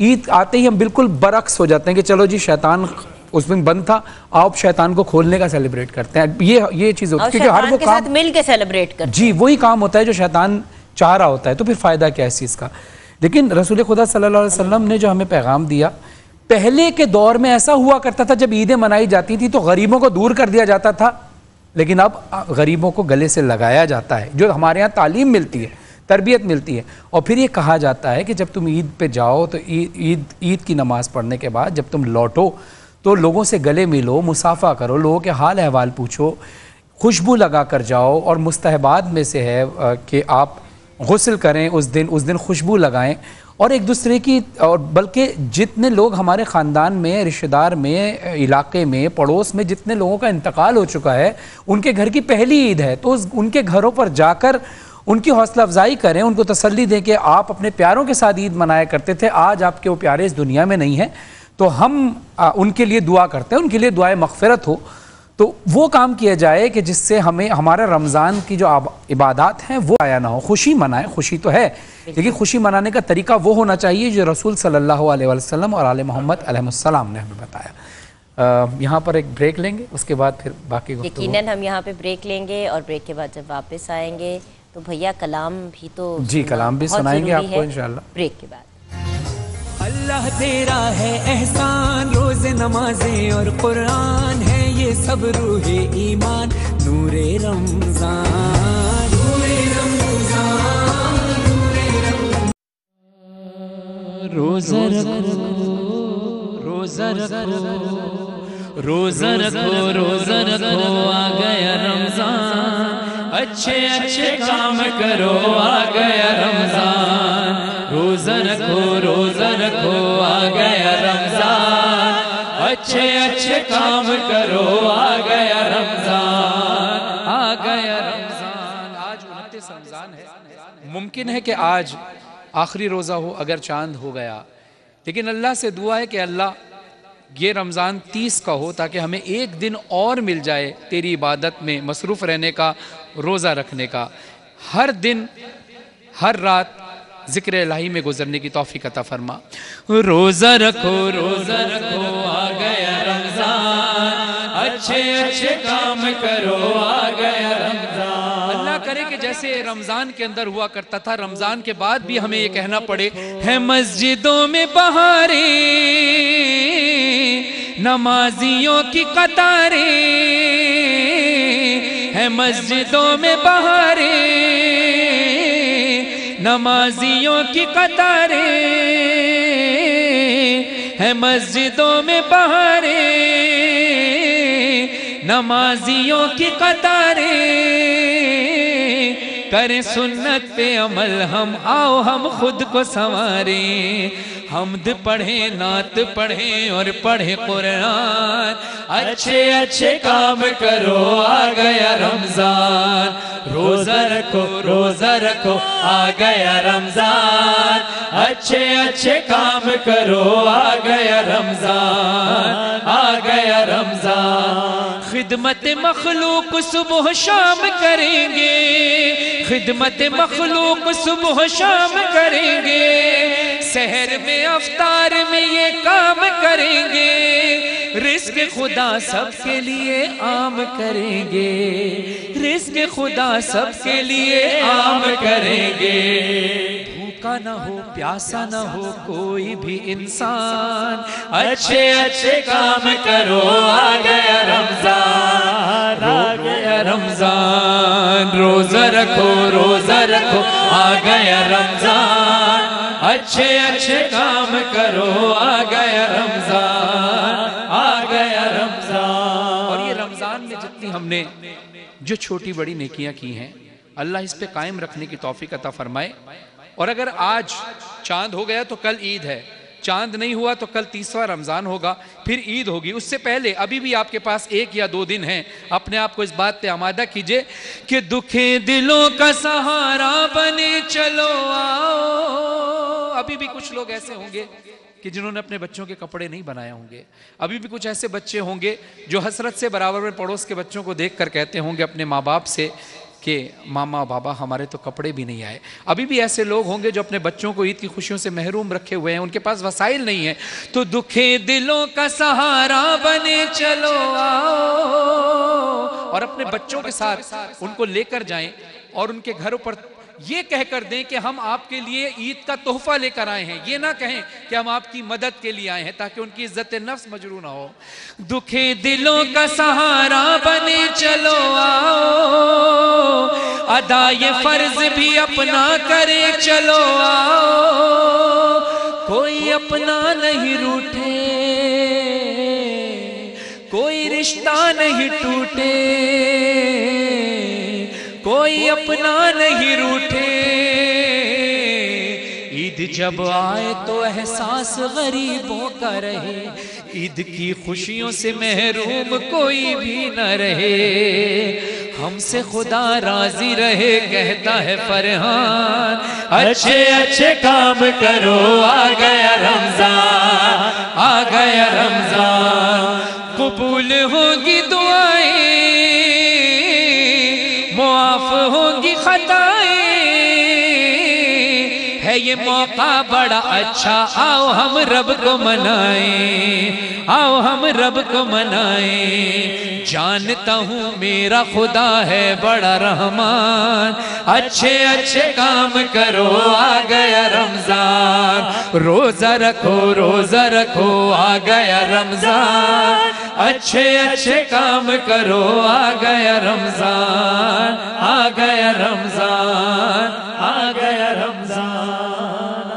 عید آتے ہی ہم بالکل برعکس ہو جاتے ہیں کہ چلو جی شیطان اس دن بند تھا، آپ شیطان کو کھولنے کا سیلیبریٹ کرتے ہیں. یہ چیز ہوتی ہے کیونکہ ہر وہ کام مل کے سیلیبریٹ کرتے ہیں. جی وہی کام ہوتا ہے جو شیطان چاہ رہا ہوتا ہے، تو پھر فائدہ کیا ہے اس چیز کا. لیکن رسول خدا صلی اللہ علیہ وسلم نے جو ہمیں پیغام دیا، پہلے کے دور میں ایسا ہوا کرتا تھا جب عیدیں منائی جاتی تھی تو غریبوں کو دور کر دیا جاتا تھا، لیکن اب غریبوں کو گلے سے لگایا جاتا ہے. جو ہمارے ہاں تعلیم ملتی ہے، تربیت ملتی ہے، اور پھر یہ کہا جاتا ہے کہ جب تم عید پہ جاؤ تو عید کی نماز پڑھنے کے بعد جب تم لوٹو تو لوگوں سے گلے ملو، مصافحہ کرو، لوگوں کے حال احوال پوچھو، خوشبو لگا کر جاؤ. اور مستحبات میں سے ہے کہ آپ غسل کریں اس دن خوشبو لگائیں، اور ایک دوسرے کی، اور بلکہ جتنے لوگ ہمارے خاندان میں، رشتہ دار میں، علاقے میں، پڑوس میں جتنے لوگوں کا انتقال ہو چکا ہے، ان کے گھر کی پہلی عید ہے، تو ان کے گھروں پر جا کر ان کی حوصلہ افزائی کریں، ان کو تسلی دیں کہ آپ اپنے پیاروں کے ساتھ عید منایا کرتے تھے، آج آپ کے وہ پیارے اس دنیا میں نہیں ہیں، تو ہم ان کے لیے دعا کرتے ہیں، ان کے لیے دعائے مغفرت ہو. تو وہ کام کیا جائے کہ جس سے ہمیں ہمارا رمضان کی جو عبادات ہیں وہ آیا نہ ہو. خوشی منائیں، خوشی تو ہے، لیکن خوشی منانے کا طریقہ وہ ہونا چاہیے جو رسول صلی اللہ علیہ وسلم اور آل محمد علیہ السلام نے ہمیں بتایا. یہاں پر ایک بریک لیں گے، اس کے بعد پھر باقی گفتگو. یقیناً ہم یہاں پہ بریک لیں گے، اور بریک کے بعد جب واپس آئیں گے تو بھیا کلام بھی تو جی کلام بھی سنائیں گے آپ کو انشاءاللہ بریک کے بعد. اللہ تیرا ہے احسان، روز نمازیں اور قرآن ہے یہ سب روح ایمان، نور رمضان، نور رمضان، نور رمضان. روزہ رکھو، روزہ رکھو، روزہ رکھو، روزہ رکھو، آ گیا رمضان، اچھے اچھے کام کرو، آ گیا رمضان. روزہ رکھو، روزہ رکھو، آ گیا رمضان، اچھے اچھے کام کرو، آ گیا رمضان، آ گیا رمضان. آج 29 رمضان ہے. ممکن ہے کہ آج آخری روزہ ہو اگر چاند ہو گیا، لیکن اللہ سے دعا ہے کہ اللہ یہ رمضان 30 کا ہو تاکہ ہمیں ایک دن اور مل جائے تیری عبادت میں مصروف رہنے کا، روزہ رکھنے کا، ہر دن ہر رات ذکر الہی میں گزرنے کی توفیق عطا فرما. روزہ رکھو، روزہ رکھو، آ گیا رمضان، اچھے اچھے کام کرو، آ گیا رمضان. اللہ کرے کہ جیسے رمضان کے اندر ہوا کرتا تھا، رمضان کے بعد بھی ہمیں یہ کہنا پڑے ہے مسجدوں میں بہاریں، نمازیوں کی قطاریں، ہے مسجدوں میں بہاریں، نمازیوں کی قطاریں، ہے مسجدوں میں بہاریں، نمازیوں کی قطاریں. کریں سنت پہ عمل ہم، آؤ ہم خود کو سنواریں، حمد پڑھیں، نعت پڑھیں اور پڑھیں قرآن، اچھے اچھے کام کرو، آ گیا رمضان. روزہ رکھو، روزہ رکھو، آ گیا رمضان، اچھے اچھے کام کرو، آ گیا رمضان، آ گیا رمضان. خدمت مخلوق صبح شام کریں گے، خدمت مخلوق صبح شام کریں گے، سحر میں افطار میں یہ کام کریں گے، رزق خدا سب کے لیے عام کریں گے، رزق خدا سب کے لیے عام کریں گے. بھوکا نہ ہو، پیاسا نہ ہو کوئی بھی انسان، اچھے اچھے کام کرو، آ گیا رمضان، آ گیا رمضان. روزہ رکھو، روزہ رکھو، آ گیا رمضان، اچھے اچھے کام کرو، آ گیا رمضان، آ گیا رمضان. اور یہ رمضان میں جتنی ہم نے جو چھوٹی بڑی نیکیاں کی ہیں، اللہ اس پہ قائم رکھنے کی توفیق عطا فرمائے. اور اگر آج چاند ہو گیا تو کل عید ہے، چاند نہیں ہوا تو کل 30واں رمضان ہوگا، پھر عید ہوگی. اس سے پہلے ابھی بھی آپ کے پاس 1 یا 2 دن ہیں، اپنے آپ کو اس بات پہ آمادہ کیجئے کہ دکھیں دلوں کا سہارا بنے چلو آؤ. ابھی بھی کچھ لوگ ایسے ہوں گے کہ جنہوں نے اپنے بچوں کے کپڑے نہیں بنائے ہوں گے، ابھی بھی کچھ ایسے بچے ہوں گے جو حسرت سے برابر میں پڑوس کے بچوں کو دیکھ کر کہتے ہوں گے اپنے ماں باپ سے کہ ماما بابا ہمارے تو کپڑے بھی نہیں آئے. ابھی بھی ایسے لوگ ہوں گے جو اپنے بچوں کو عید کی خوشیوں سے محروم رکھے ہوئے ہیں, ان کے پاس وسائل نہیں ہیں. تو دکھے دلوں کا سہارا بنے چلو آؤ, اور اپنے بچوں کے ساتھ ان کو لے کر جائیں اور ان کے گھروں پر یہ کہہ کر دیں کہ ہم آپ کے لیے عید کا تحفہ لے کر آئے ہیں. یہ نہ کہیں کہ ہم آپ کی مدد کے لیے آئے ہیں, تاکہ ان کی عزت نفس مجروح نہ ہو. دکھے دلوں کا سہارا بنے چلو آؤ, ادا یہ فرض بھی اپنا کرے چلو آؤ. کوئی اپنا نہیں روٹھے, کوئی رشتہ نہیں ٹوٹے, کوئی اپنا نہیں روٹھے. عید جب آئے تو احساس غریبوں کا رہے, عید کی خوشیوں سے محروم کوئی بھی نہ رہے. ہم سے خدا راضی رہے کہتا ہے فرحان, اچھے اچھے کام کرو آ گیا رمضان, آ گیا رمضان. قبول ہوگی دعائیں, معاف ہوں گی خطائیں, ہے یہ موقع بڑا اچھا, آؤ ہم رب کو منائیں, آؤ ہم رب کو منائیں. جانتا ہوں میرا خدا ہے بڑا رحمان, اچھے اچھے کام کرو آ گیا رمضان. روزہ رکھو روزہ رکھو آ گیا رمضان, اچھے اچھے کام کرو آ گیا رمضان, آ گیا رمضان, آ گیا رمضان.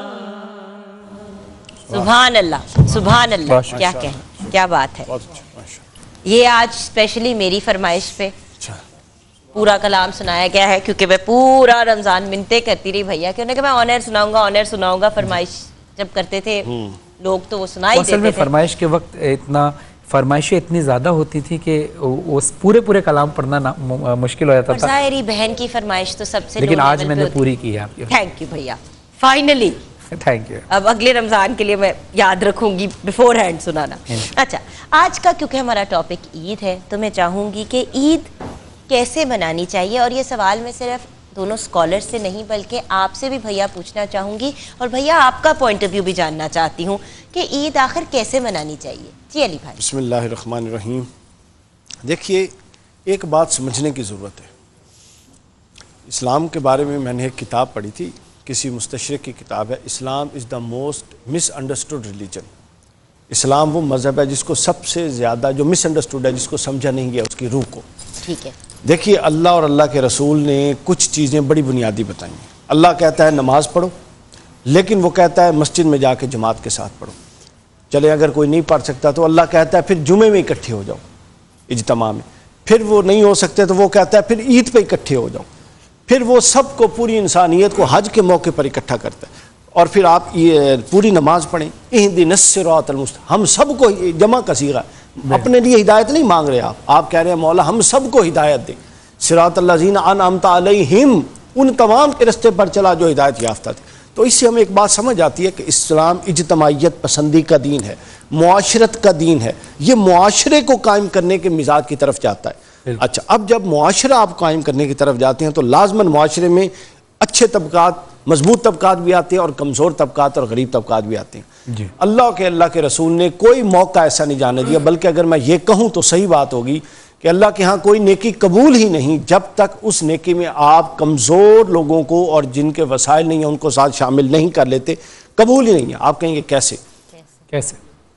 سبحان اللہ سبحان اللہ, کیا کہیں, کیا بات ہے. یہ آج اسپیشلی میری فرمائش پہ پورا کلام سنایا گیا ہے, کیونکہ میں پورا رمضان منتیں کرتی رہی بھیا کہ انہیں کہ میں آنر سناؤں گا, آنر سناؤں گا. فرمائش جب کرتے تھے لوگ تو وہ سنا ہی دیتے تھے. اصل میں فرمائش کے وقت اتنا فرمائشیں اتنی زیادہ ہوتی تھی کہ اس پورے کلام پڑھنا مشکل ہو جاتا تھا. ظاہری بہن کی فرمائش تو سب سے, لیکن آج میں نے پوری کی ہے آپ کی. تھینک یو بھیا, فائنلی تھینک یو. اب اگلے رمضان کے لیے میں یاد رکھوں گی بیفور ہینڈ سنانا. اچھا, آج کا کیونکہ ہمارا ٹاپک عید ہے تو میں چاہوں گی کہ عید کیسے منانی چاہیے, اور یہ سوال میں صرف دونوں اسکالر سے نہیں بلکہ آپ سے بھی بھیا پوچھنا چاہوں گی, اور بھیا آپ کا پوائنٹ آف ویو بھی جاننا چاہتی ہوں کہ عید آخر کیسے منانی چاہیے. جی علی بھائی. بسم اللہ الرحمن الرحیم. دیکھیے, ایک بات سمجھنے کی ضرورت ہے. اسلام کے بارے میں نے ایک کتاب پڑھی تھی, کسی مستشرق کی کتاب ہے, اسلام از the most miss understood religion. اسلام وہ مذہب ہے جس کو سب سے زیادہ, جو مس انڈرسٹوڈ ہے, جس کو سمجھا نہیں گیا اس کی روح کو. ٹھیک ہے. دیکھیے, اللہ اور اللہ کے رسول نے کچھ چیزیں بڑی بنیادی بتائیں. اللہ کہتا ہے نماز پڑھو, لیکن وہ کہتا ہے مسجد میں جا کے جماعت کے ساتھ پڑھو. چلے اگر کوئی نہیں پڑھ سکتا تو اللہ کہتا ہے پھر جمعے میں اکٹھے ہو جاؤ اجتماع میں. پھر وہ نہیں ہو سکتے تو وہ کہتا ہے پھر عید پہ اکٹھے ہو جاؤ. پھر وہ سب کو, پوری انسانیت کو حج کے موقع پر اکٹھا کرتا ہے, اور پھر آپ پوری نماز پڑھیں. اہدنا الصراط المستقیم, ہم سب کو, جمع کا صیغہ, اپنے لیے ہدایت نہیں مانگ رہے آپ کہہ رہے ہیں مولا ہم سب کو ہدایت دیں. صراط الذین انعمت علیہم, ان تمام کے رستے پر چلا جو ہدایت یافتہ تھے. تو اس سے ہمیں ایک بات سمجھ آتی ہے کہ اسلام اجتماعیت پسندی کا دین ہے, معاشرت کا دین ہے. یہ معاشرے کو قائم کرنے کے مزاج کی طرف جاتا ہے. اچھا, اب جب معاشرہ آپ قائم کرنے کی طرف جاتے ہیں تو لازماً معاشرے میں اچھے طبقات, مضبوط طبقات بھی آتے ہیں, اور کمزور طبقات اور غریب طبقات بھی آتے ہیں. اللہ کے رسول نے کوئی موقع ایسا نہیں جانے دیا, بلکہ اگر میں یہ کہوں تو صحیح بات ہوگی کہ اللہ کے ہاں کوئی نیکی قبول ہی نہیں جب تک اس نیکی میں آپ کمزور لوگوں کو اور جن کے وسائل نہیں ہیں ان کو ساتھ شامل نہیں کر لیتے. قبول ہی نہیں ہے. آپ کہیں گے کیسے؟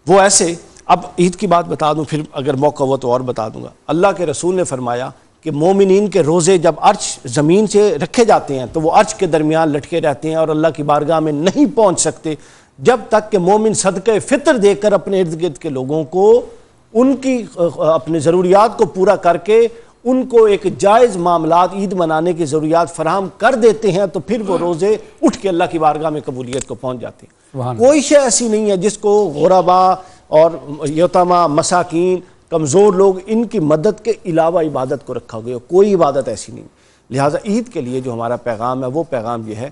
وہ ایسے, اب عید کی بات بتا دوں, پھر اگر موقع ہوا تو اور بتا دوں گا. اللہ کے رسول نے فرمایا کہ مومنین کے روزے جب عرش زمین سے رکھے جاتے ہیں تو وہ عرش کے درمیان لٹکے رہتے ہیں اور اللہ کی بارگاہ میں نہیں پہنچ سکتے جب تک کہ مومن صدقہ فطر دے کر اپنے ارد گرد کے لوگوں کو ان کی اپنے ضروریات کو پورا کر کے ان کو ایک جائز معاملات عید منانے کی ضروریات فراہم کر دیتے ہیں, تو پھر وہ روزے اٹھ کے اللہ کی بارگاہ میں قبولیت کو پہنچ جاتے ہیں. کوئی شے ایسی نہیں ہے جس کو غربا اور یتامہ, مساکین, کمزور لوگ, ان کی مدد کے علاوہ عبادت کو رکھا گیا. کوئی عبادت ایسی نہیں. لہٰذا عید کے لیے جو ہمارا پیغام ہے وہ پیغام یہ ہے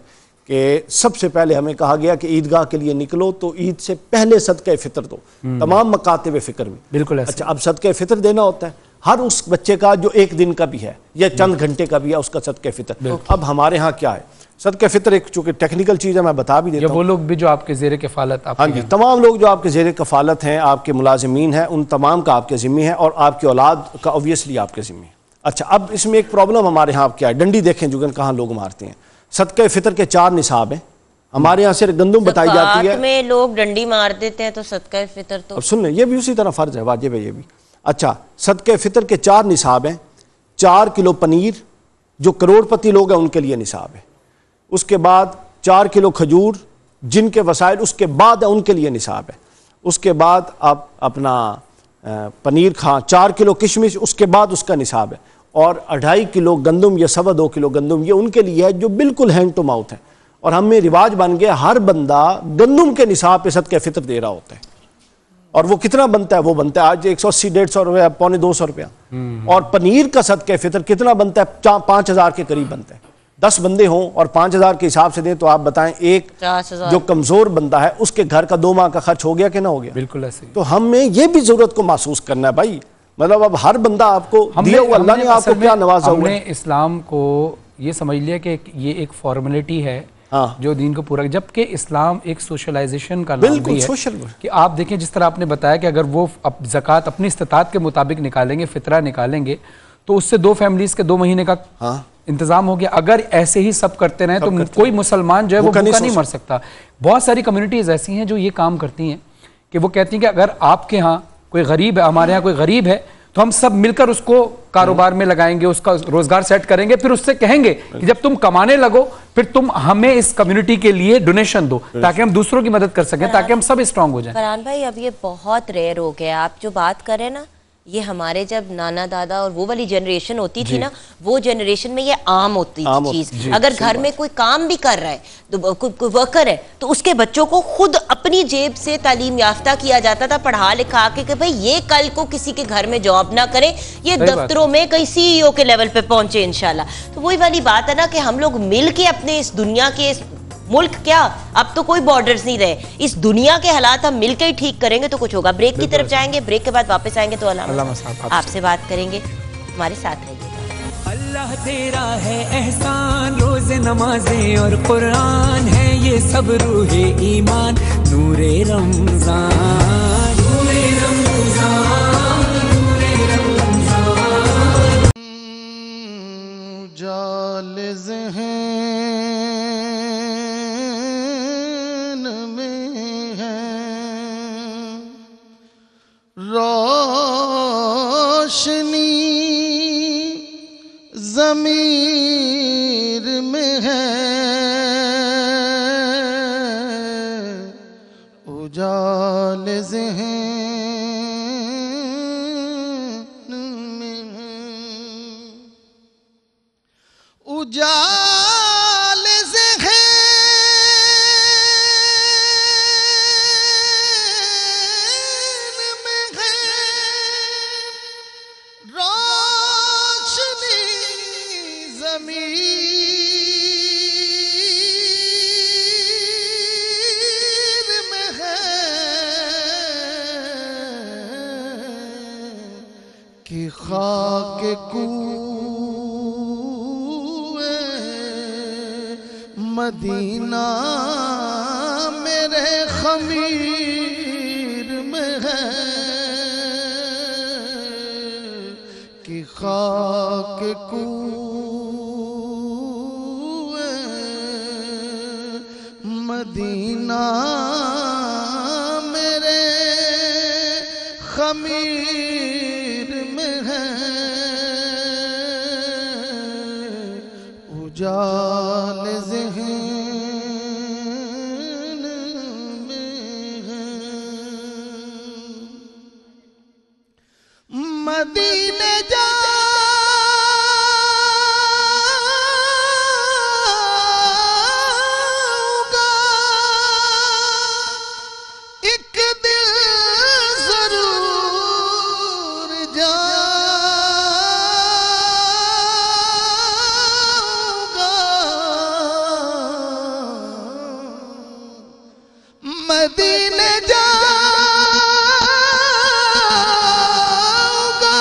کہ سب سے پہلے ہمیں کہا گیا کہ عیدگاہ کے لیے نکلو تو عید سے پہلے صدقہ فطر دو, تمام مکاتب فکر میں. بالکل. اچھا, اب صدقہ فطر دینا ہوتا ہے, ہر اس بچے کا جو 1 دن کا بھی ہے یا چند گھنٹے کا بھی ہے اس کا صدقہ فطر. اب ہمارے ہاں کیا ہے صدقہ فطر ایک چونکہ ٹیکنیکل چیز ہے میں بتا بھی دیتا ہوں. وہ لوگ بھی جو آپ کے زیر کفالت ہاں جی تمام لوگ جو آپ کے زیر کفالت ہیں آپ کے ملازمین ہیں ان تمام کا آپ کے ذمہ ہے اور آپ کی اولاد کا اوبویسلی آپ کے ذمہ ہے. اچھا اب اس میں ایک پرابلم ہمارے ہاں کیا ہے ڈنڈی دیکھیں جگن کہاں لوگ مارتے ہیں. صدقہ فطر کے 4 نصاب ہیں ہمارے یہاں صرف گندم بتائی جاتی ہے. زکوٰۃ میں لوگ ڈنڈی مار دیتے ہیں تو صدقہ فطر تو اب سن لیں یہ بھی اسی طرح فرض ہے واجب ہے یہ بھی. اچھا صدقہ فطر کے 4 نصاب ہیں. 4 کلو پنیر جو کروڑ پتی لوگ ہیں ان کے لیے نصاب ہے. اس کے بعد 4 کلو کھجور جن کے وسائل اس کے بعد ان کے لیے نصاب ہے. اس کے بعد آپ اپنا پنیر کھاں 4 کلو کشمش اس کے بعد اس کا نصاب ہے. اور 2.5 کلو گندم یا 2.25 کلو گندم یہ ان کے لیے ہے جو بالکل ہینڈ ٹو ماؤتھ ہے. اور ہم میں رواج بن گیا ہر بندہ گندم کے نصاب پہ صدقہ فطر دے رہا ہوتا ہے. اور وہ کتنا بنتا ہے وہ بنتا ہے آج 180-150 روپے 250 روپیہ. اور پنیر کا صدقہ فطر کتنا بنتا ہے 5000 کے قریب بنتا ہے. 10 بندے ہوں اور 5000 کے حساب سے دیں تو آپ بتائیں ایک جو کمزور بندہ ہے اس کے گھر کا 2 ماہ کا خرچ ہو گیا کہ نہ ہو گیا. بالکل ایسے. تو ہم میں یہ بھی ضرورت کو محسوس کرنا ہے بھائی مطلب اب ہر بندہ آپ کو دیا ہوا اللہ نے آپ کو کیا نوازا ہوا ہے. ہم نے اسلام کو یہ سمجھ لیا کہ یہ ایک فارمیلٹی ہے جو دین کو پورا جبکہ اسلام ایک سوشلائزیشن کا نام بھی ہے کہ آپ دیکھیں جس طرح آپ نے بتایا کہ اگر وہ زکوٰۃ اپنی استطاعت کے مطابق نکالیں گے فطرہ نکالیں گے تو اس سے 2 فیملیز کے 2 مہینے کا انتظام ہو گیا. اگر ایسے ہی سب کرتے رہیں تو کوئی مسلمان جو ہے وہ بھوکا نہیں مر سکتا. بہت ساری کمیونٹیز ایسی ہیں جو یہ کام کرتی ہیں کہ وہ کہتی ہیں کہ اگر آپ کے ہاں کوئی غریب ہے ہمارے ہاں کوئی غریب ہے تو ہم سب مل کر اس کو کاروبار میں لگائیں گے اس کا روزگار سیٹ کریں گے پھر اس سے کہیں گے کہ جب تم کمانے لگو پھر تم ہمیں اس کمیونٹی کے لیے ڈونیشن دو تاکہ ہم دوسروں کی مدد کر سکیں تاکہ ہم سب اسٹرانگ ہو جائیں. فرحان بھائی اب یہ بہت ریئر ہو گیا آپ جو بات کر رہے ہیں نا یہ ہمارے جب نانا دادا اور وہ والی جنریشن ہوتی تھی نا وہ جنریشن میں یہ عام ہوتی تھی چیز. اگر گھر میں کوئی کام بھی کر رہا ہے کوئی ورکر ہے تو اس کے بچوں کو خود اپنی جیب سے تعلیم یافتہ کیا جاتا تھا پڑھا لکھا کے کہ بھئی یہ کل کو کسی کے گھر میں جاب نہ کرے یہ دفتروں میں کئی CEO کے لیول پہ پہنچے انشاءاللہ. تو وہی والی بات ہے نا کہ ہم لوگ مل کے اپنے اس دنیا کے ملک کیا اب تو کوئی بارڈرز نہیں رہے اس دنیا کے حالات ہم مل کے ہی ٹھیک کریں گے تو کچھ ہوگا. بریک کی طرف جائیں گے بریک کے بعد واپس آئیں گے تو علامہ آپ سے بات کریں گے ہمارے ساتھ رہیے. اللہ تیرا ہے احسان روز نمازیں اور قرآن ہے یہ سب روح ایمان نور رمضان نور رمضان نور رمضان جال ذہن میں ہے روشنی ضمیر میں ہے اجال ذہن میں ہے اجال ذہن میں ہے روشنی ضمیر میں ہے کہ خاک کوئے مدینہ میرے خمیر میں ہے کہ خاک کوئے مدینہ میرے خمیر میں ہے اجال ذہن میں ہے مدینے جاؤں گا ایک دل ضرور جاؤں گا مدینے جاؤں گا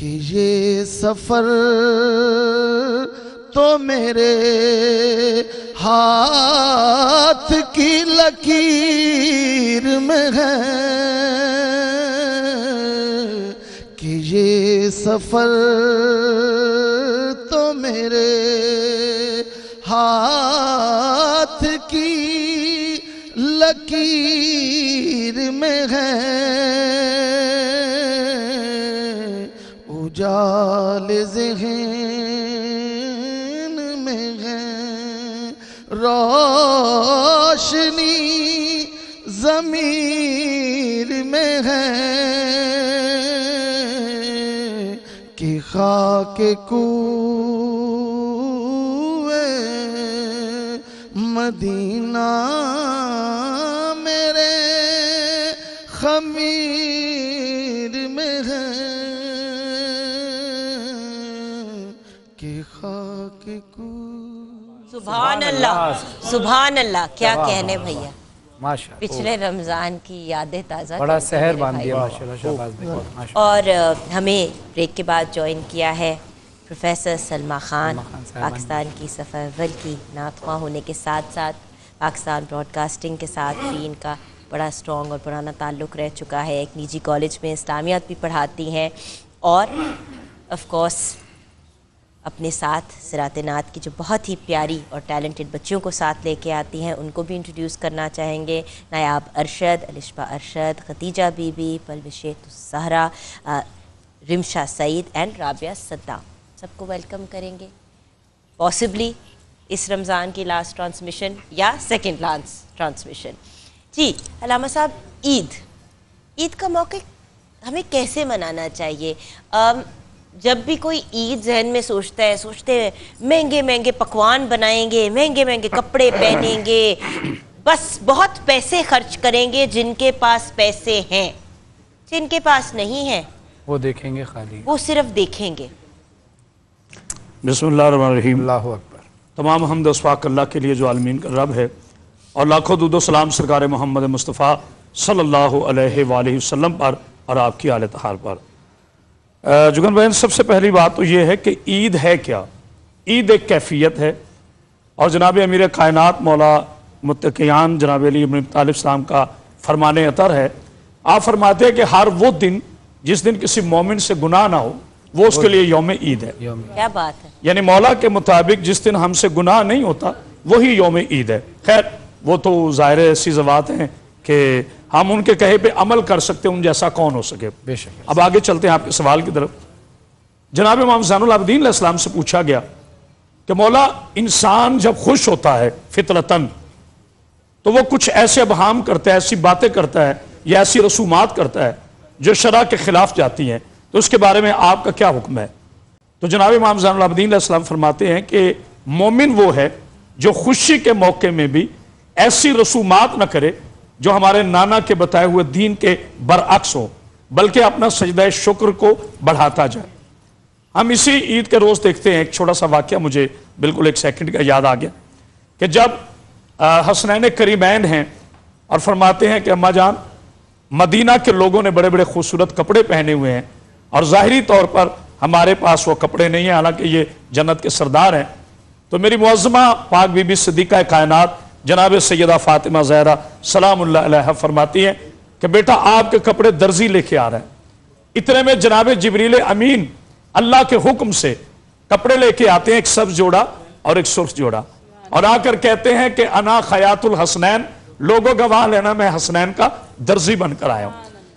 کہ یہ سفر تو میرے ہاتھ کی لکیر میں ہے، کہ یہ سفر تو میرے ہاتھ کی لکیر میں ہے، اجال ذہن میں ہے، روشنی ضمیر میں ہے، کہ خاک کوئے مدینہ میرے خمیر میں ہے، کہ خاک کوئے. سبحان اللہ، سبحان اللہ. کیا کہنے بھیا، ماشاء اللہ، پچھلے رمضان کی یادیں تازہ بڑا کرتے سحر میرے باندھ بھائی. دیا ماشاءاللہ شہباز بھائی. ماشاءاللہ. اور ہمیں بریک کے بعد جوائن کیا ہے پروفیسر سلمیٰ خان، صاحبہ. پاکستان کی صف اول کی نعت خواں ہونے کے ساتھ ساتھ پاکستان براڈ کاسٹنگ کے ساتھ بھی ان کا بڑا اسٹرانگ اور پرانا تعلق رہ چکا ہے. ایک نجی کالج میں اسلامیات بھی پڑھاتی ہیں، اور آف کورس اپنے ساتھ صراط نعت کی جو بہت ہی پیاری اور ٹیلنٹڈ بچیوں کو ساتھ لے کے آتی ہیں، ان کو بھی انٹروڈیوس کرنا چاہیں گے. نایاب ارشد، الشبہ ارشد، خدیجہ بی بی، پلوشیت الزہرا، رمشا سعید اینڈ رابعہ صدام، سب کو ویلکم کریں گے. پاسبلی اس رمضان کی لاسٹ ٹرانسمیشن یا سیکنڈ لاسٹ ٹرانسمیشن. جی علامہ صاحب، عید کا موقع ہمیں کیسے منانا چاہیے؟ جب بھی کوئی عید ذہن میں سوچتے ہیں مہنگے مہنگے پکوان بنائیں گے، مہنگے مہنگے کپڑے پہنیں گے، بس بہت پیسے خرچ کریں گے. جن کے پاس پیسے ہیں، جن کے پاس نہیں ہیں وہ دیکھیں گے خالی، وہ صرف دیکھیں گے. بسم اللہ الرحمن الرحیم. اللہ اکبر. تمام حمد و ثنا اللہ کے لیے جو عالمین کا رب ہے، اور لاکھوں درود و سلام سرکار محمد مصطفیٰ صلی اللہ علیہ وآلہ وسلم پر اور آپ کی آل طہار پر. جگن بہن، سب سے پہلی بات تو یہ ہے کہ عید ہے کیا؟ عید ایک کیفیت ہے، اور جناب امیر کائنات مولا متقیان جناب علی بن ابی طالب السلام کا فرمان عطر ہے. آپ فرماتے ہیں کہ ہر وہ دن جس دن کسی مومن سے گناہ نہ ہو، وہ اس کے لیے یوم عید ہے. کیا بات ہے! یعنی مولا کے مطابق جس دن ہم سے گناہ نہیں ہوتا وہی یوم عید ہے. خیر وہ تو ظاہر ایسی ذوات ہیں کہ ہم ان کے کہے پہ عمل کر سکتے ہیں، ان جیسا کون ہو سکے. بے شک. اب آگے چلتے ہیں آپ کے سوال کی طرف. جناب امام زین العابدین علیہ السلام سے پوچھا گیا کہ مولا، انسان جب خوش ہوتا ہے فطرتاً تو وہ کچھ ایسے ابہام کرتا ہے، ایسی باتیں کرتا ہے یا ایسی رسومات کرتا ہے جو شرع کے خلاف جاتی ہیں، تو اس کے بارے میں آپ کا کیا حکم ہے؟ تو جناب امام زین العابدین علیہ السلام فرماتے ہیں کہ مومن وہ ہے جو خوشی کے موقع میں بھی ایسی رسومات نہ کرے جو ہمارے نانا کے بتائے ہوئے دین کے برعکس ہو، بلکہ اپنا سجدہ شکر کو بڑھاتا جائے. ہم اسی عید کے روز دیکھتے ہیں، ایک چھوٹا سا واقعہ مجھے بالکل ایک سیکنڈ کا یاد آ گیا کہ جب حسنین کریمین ہیں اور فرماتے ہیں کہ اماں جان، مدینہ کے لوگوں نے بڑے بڑے خوبصورت کپڑے پہنے ہوئے ہیں اور ظاہری طور پر ہمارے پاس وہ کپڑے نہیں ہیں، حالانکہ یہ جنت کے سردار ہیں. تو میری معظمہ پاک بی بی صدیقہ کائنات جناب سیدہ فاطمہ زہرا سلام اللہ علیہ فرماتی ہیں کہ بیٹا آپ کے کپڑے درزی لے کے آ رہے ہیں. اتنے میں جناب جبریل امین اللہ کے حکم سے کپڑے لے کے آتے ہیں، ایک سبز جوڑا اور ایک سرخ جوڑا، اور آ کر کہتے ہیں کہ انا خیاط الحسنین، لوگوں گواہ لینا میں حسنین کا درزی بن کر آیا ہوں.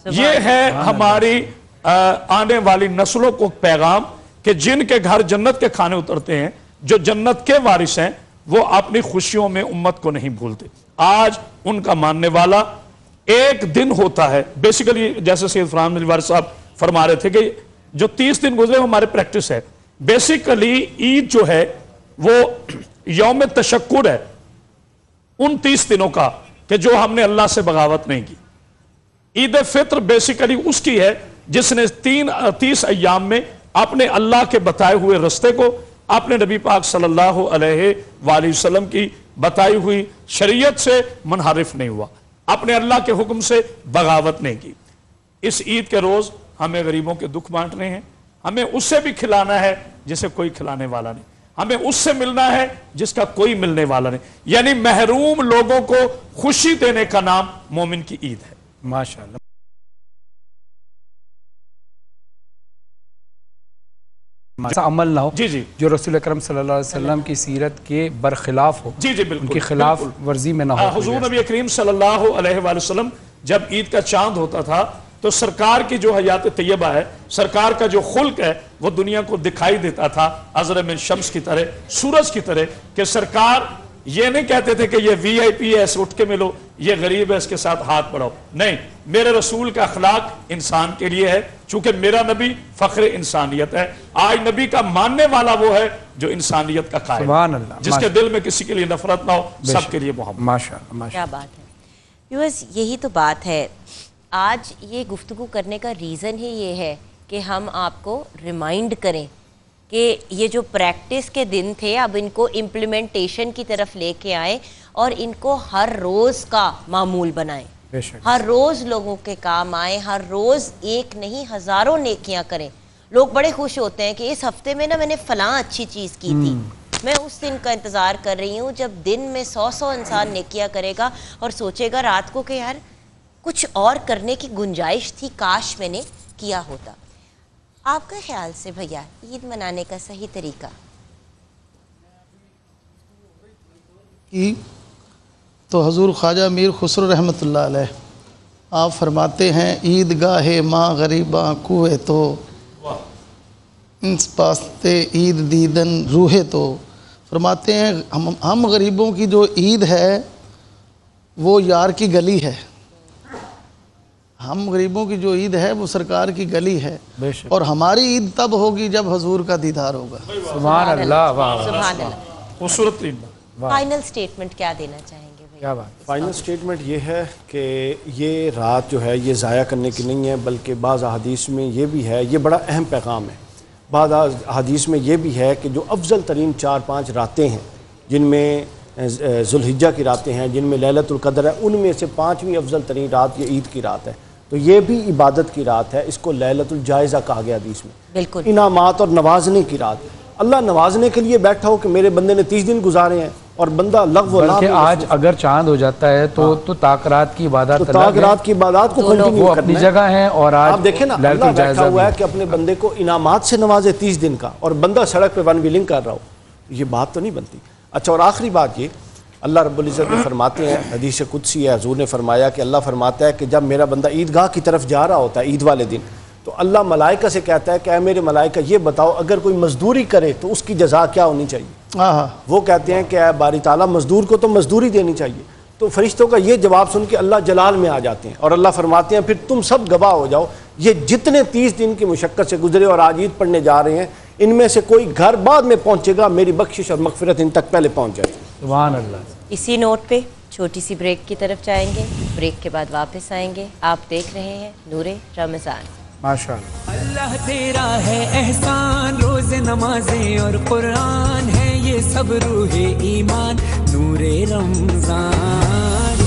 یہ ہے ہماری آنے والی نسلوں کو پیغام کہ جن کے گھر جنت کے کھانے اترتے ہیں، جو جنت کے وارث ہیں، وہ اپنی خوشیوں میں امت کو نہیں بھولتے. آج ان کا ماننے والا ایک دن ہوتا ہے. بیسیکلی جیسے سید فرحان مجواری صاحب فرما رہے تھے کہ جو 30 دن گزرے وہ ہمارے پریکٹس ہے. بیسیکلی عید جو ہے وہ یوم تشکر ہے ان 30 دنوں کا کہ جو ہم نے اللہ سے بغاوت نہیں کی. عید فطر بیسیکلی اس کی ہے جس نے 30 ایام میں اپنے اللہ کے بتائے ہوئے رستے کو، اپنے نبی پاک صلی اللہ علیہ وآلہ وسلم کی بتائی ہوئی شریعت سے منحرف نہیں ہوا، اپنے اللہ کے حکم سے بغاوت نہیں کی. اس عید کے روز ہمیں غریبوں کے دکھ بانٹنے ہیں، ہمیں اس سے بھی کھلانا ہے جسے کوئی کھلانے والا نہیں، ہمیں اس سے ملنا ہے جس کا کوئی ملنے والا نہیں، یعنی محروم لوگوں کو خوشی دینے کا نام مومن کی عید ہے۔ ماشاءاللہ۔ ایسا عمل نہ ہو جی جی جو رسول اکرم صلی اللہ علیہ وسلم کی سیرت کے برخلاف ہو، جی جی بالکل، ان کی خلاف ورزی میں نہ ہو۔ حضور نبی کریم صلی اللہ علیہ وآلہ وسلم جب عید کا چاند ہوتا تھا تو سرکار کی جو حیات طیبہ ہے، سرکار کا جو خلق ہے، وہ دنیا کو دکھائی دیتا تھا ازر من شمس کی طرح، سورج کی طرح، کہ سرکار یہ نہیں کہتے تھے کہ یہ وی آئی پی ہے اس اٹھ کے ملو، یہ غریب ہے اس کے ساتھ ہاتھ بڑھاؤ، نہیں، میرے رسول کا اخلاق انسان کے لیے ہے، چونکہ میرا نبی فخر انسانیت ہے۔ آج نبی کا ماننے والا وہ ہے جو انسانیت کا قائل، سبحان اللہ، جس کے دل میں کسی کے لیے نفرت نہ ہو، سب کے لیے محبت۔ ماشاءاللہ ماشاءاللہ۔ کیا بات ہے ویورز، یہی تو بات ہے۔ آج یہ گفتگو کرنے کا ریزن ہی یہ ہے کہ ہم آپ کو ریمائنڈ کریں کہ یہ جو پریکٹس کے دن تھے اب ان کو امپلیمنٹیشن کی طرف لے کے آئیں اور ان کو ہر روز کا معمول بنائیں، بے شک۔ ہر روز لوگوں کے کام آئیں، ہر روز ایک نہیں ہزاروں نیکیاں کریں۔ لوگ بڑے خوش ہوتے ہیں کہ اس ہفتے میں نا میں نے فلاں اچھی چیز کی تھی، میں اس دن کا انتظار کر رہی ہوں جب دن میں 100 انسان نیکیاں کرے گا اور سوچے گا رات کو کہ یار کچھ اور کرنے کی گنجائش تھی، کاش میں نے کیا ہوتا۔ آپ کے خیال سے بھیا عید منانے کا صحیح طریقہ؟ تو حضور خواجہ میر خسرو رحمۃ اللہ علیہ آپ فرماتے ہیں عید گاہ ماں غریباں کوئے تو انس پاستے عید دیدن روحے تو، فرماتے ہیں ہم غریبوں کی جو عید ہے وہ یار کی گلی ہے، ہم غریبوں کی جو عید ہے وہ سرکار کی گلی ہے، بے شک۔ اور ہماری عید تب ہوگی جب حضور کا دیدار ہوگا۔ سبحان اللہ، واہ سبحان اللہ۔ خوبصورت ترین بات۔ فائنل سٹیٹمنٹ کیا دینا چاہیں گے بھیا؟ کیا بات۔ فائنل سٹیٹمنٹ یہ ہے کہ یہ رات جو ہے یہ ضائع کرنے کی نہیں ہے، بلکہ بعض احادیث میں یہ بھی ہے، یہ بڑا اہم پیغام ہے، بعض احادیث میں یہ بھی ہے کہ جو افضل ترین 4-5 راتیں ہیں جن میں ذوالحجہ کی راتیں ہیں، جن میں لیلۃ القدر ہے، ان میں سے 5ویں افضل ترین رات یہ عید کی رات ہے، تو یہ بھی عبادت کی رات ہے، اس کو لیلۃ الجائزہ کہا گیا حدیث میں، بالکل انعامات اور نوازنے کی رات۔ اللہ نوازنے کے لیے بیٹھا ہو کہ میرے بندے نے 30 دن گزارے ہیں، اور بندہ لغو بلکہ آج اگر چاند ہو جاتا ہے تو تاکرات کی عبادت، تو تاکرات کی عبادات کو کنٹینیو وہ اپنی جگہ ہیں، اور آج آپ دیکھیں نا اللہ بیٹھا ہوا ہے کہ اپنے بندے کو انعامات سے نوازے 30 دن کا، اور بندہ سڑک پہ ون ویلنگ کر رہا ہو، یہ بات تو نہیں بنتی۔ اچھا، اور آخری بات یہ، اللہ رب العزت نے فرماتے ہیں، حدیث قدسی ہے، حضور نے فرمایا کہ اللہ فرماتا ہے کہ جب میرا بندہ عیدگاہ کی طرف جا رہا ہوتا ہے عید والے دن، تو اللہ ملائکہ سے کہتا ہے کہ اے میرے ملائکہ یہ بتاؤ اگر کوئی مزدوری کرے تو اس کی جزا کیا ہونی چاہیے؟ وہ کہتے ہیں کہ اے باری تعالیٰ مزدور کو تو مزدوری دینی چاہیے، تو فرشتوں کا یہ جواب سن کے اللہ جلال میں آ جاتے ہیں، اور اللہ فرماتے ہیں پھر تم سب گواہ ہو جاؤ، یہ جتنے 30 دن کی مشقت سے گزرے اور آج عید پڑھنے جا رہے ہیں، ان میں سے کوئی گھر بعد میں پہنچے گا، میری بخشش اور مغفرت ان تک پہلے پہنچ جائے۔ سبحان اللہ۔ اسی نوٹ پہ چھوٹی سی بریک کی طرف جائیں گے، بریک کے بعد واپس آئیں گے۔ آپ دیکھ رہے ہیں نور رمضان۔ ماشاءاللہ۔ اللہ تیرا ہے احسان، روز نمازیں اور قرآن ہے یہ سب روح ایمان، نور رمضان۔